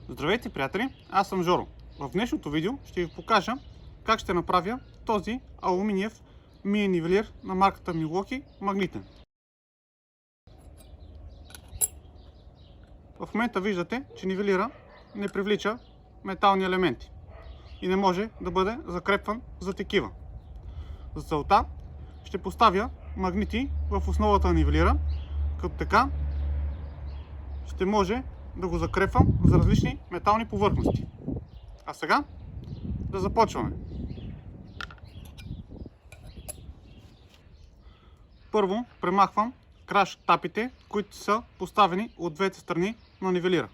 Здравейте, приятели! Аз съм Жоро. В днешното видео ще ви покажа как ще направя този алуминиев мини нивелир на марката Milwaukee магнитен. В момента виждате, че нивелира не привлича метални елементи и не може да бъде закрепван за такива. За целта ще поставя магнити в основата на нивелира, като така ще може да го закрепвам за различни метални повърхности. А сега да започваме. Първо премахвам краш тапите, които са поставени от двете страни на нивелира.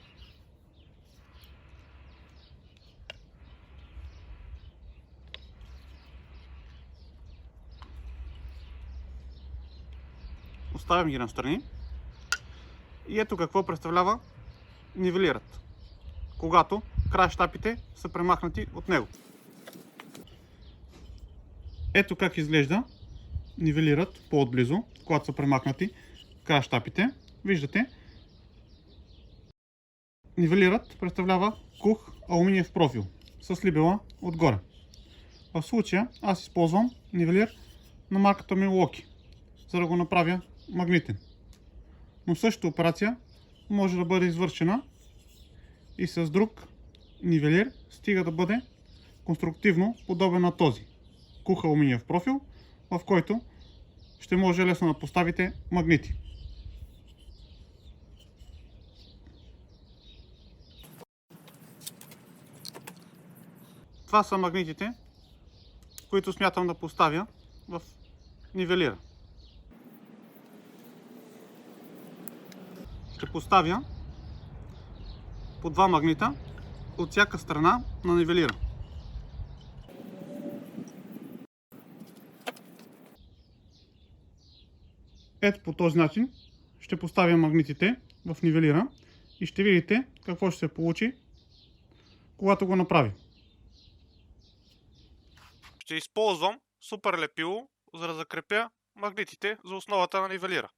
Оставям ги настрани. И ето какво представлява нивелират, когато краш тапите са премахнати от него. Ето как изглежда нивелират по-отблизо, когато са премахнати краш тапите. Виждате, нивелират представлява кух алуминиев профил с либела отгоре. В случая аз използвам нивелир на марката Milwaukee, за да го направя магнитен. Но същата операция може да бъде извършена и с друг нивелир, стига да бъде конструктивно подобен на този кух алуминиев профил, в който ще може лесно да поставите магнити. Това са магнитите, които смятам да поставя в нивелира. Ще поставя по два магнита от всяка страна на нивелира. Ето по този начин ще поставя магнитите в нивелира и ще видите какво ще се получи, когато го направя. Ще използвам супер лепило, за да закрепя магнитите за основата на нивелира.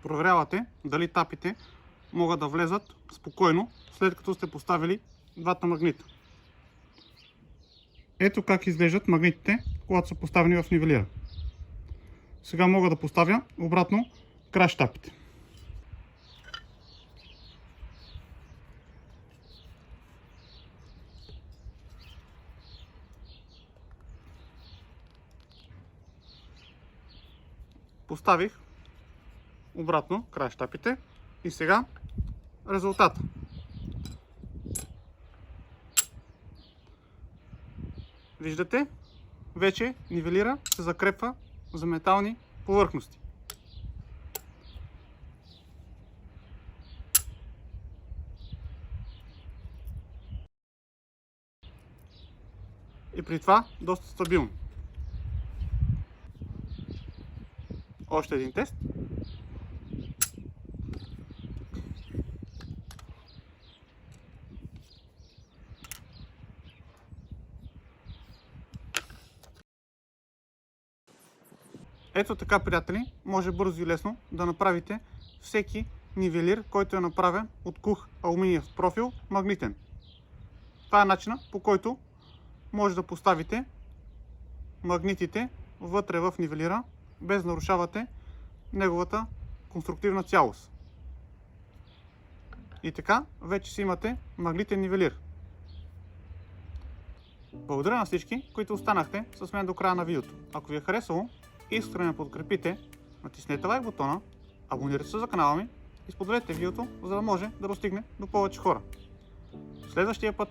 Проверявате дали тапите могат да влезат спокойно, след като сте поставили двата магнита. Ето как изглеждат магнитите, когато са поставени в нивелира. Сега мога да поставя обратно краш тапите. Поставих обратно краш тапите и сега резултата. Виждате, вече нивелира се закрепва за метални повърхности. И при това доста стабилно. Още един тест. Ето така, приятели, може бързо и лесно да направите всеки нивелир, който е направен от кух алуминиев профил магнитен. Това е начинът, по който може да поставите магнитите вътре в нивелира, без да нарушавате неговата конструктивна цялост. И така, вече си имате магнитен нивелир. Благодаря на всички, които останахте с мен до края на видеото. Ако ви е харесало, искрено ме подкрепите, натиснете лайк бутона, абонирайте се за канала ми и споделете видеото, за да може да достигне до повече хора. Следващия път!